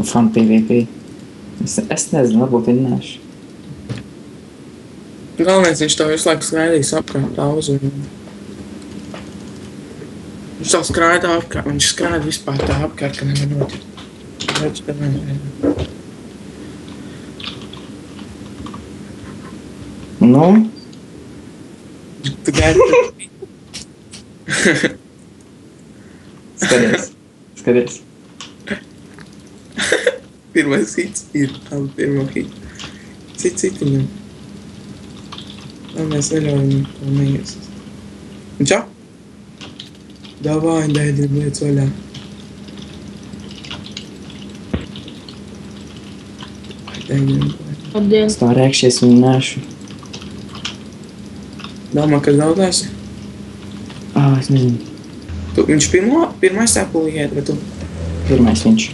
Fan PvP. Es nezinu, varbūt vinnēšu. Galvenais, viņš tev visu laiku skraidīs apkārt daudz. Viņš tev skraida apkārt, viņš skraida vispār tā apkārt, ka nevar notikt. Redz, ka nevar. Nu? Tu gaidi. Skaties. Pirmais hits ir tam pirmo hit. Citiņam. Mēs neļaujam to neiesas. Un čau? Davai, dēļ, liec vaļā. Labdien. Es tā rēkšies vinnēšu. Domā, ka zaudēsi? Es nezinu. Viņš pirmais sāpulī iet, bet tu Pirmais viņš.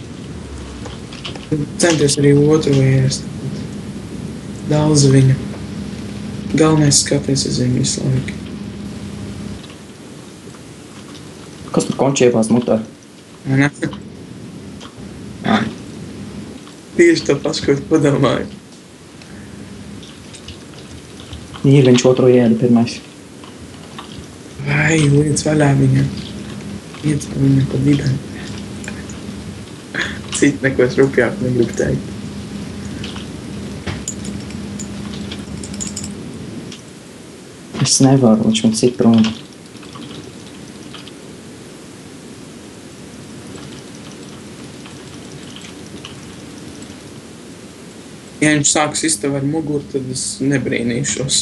centies arī otru iest. Daudz viņu. Galvenais skaties uz viņu visu laiku. Kas tur končiepās mutā? Vai ne? Tieši tā pašu, ko tu padomāji. Ir viņš otro ieda pirmais. Vai, liec vaļā viņam. Liec viņam pa dibēm. Citi neko es rupjāk negribu teikt. Es nevaru, viņš man sit prom. Ja viņš sāks iztev ar muguru, tad es nebrīnīšos.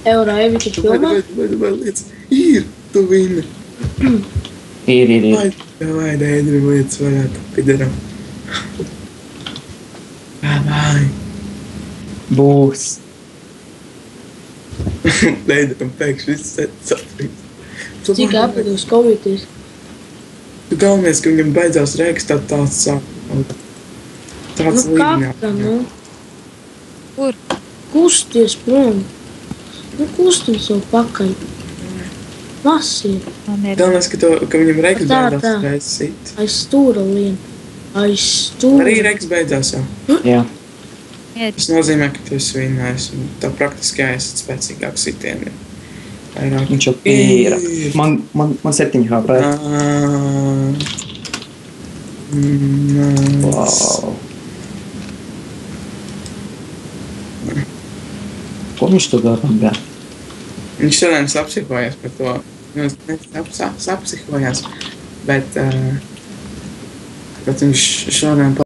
Eurā, Evita filmā? Vai, liec. Ir, tu vini. Ir. Vai, Dēdri, liec vaļā, tu pideram. Vai. Būs. Dēdram pēkšņi viss saprīt. Cik apēdus kovities? Tu galvenais, ka viņam beidzās reiks, tad tāds sāk. Tāds Nu, kāpta, nu? Kur? Kusties prom. Nu, kustim savu pakaļ. Lasi. Man ir. Galvenais, ka viņam reiks Tā, beidzās tā. reiz sit. Aiz stūra lien. Aiz stūra. Arī reiks beidzās jau. Jā. Tas nozīmē, ka tu esi vinnājis. Tā praktiski jāesat spēcīgāk sitieni. Vairāk. Viņš jau pīra. Man 7 HP. Wow. Ko viņš tu dara? Viņš šodien sapsihojās par to. Sapsihojās, bet viņš šodien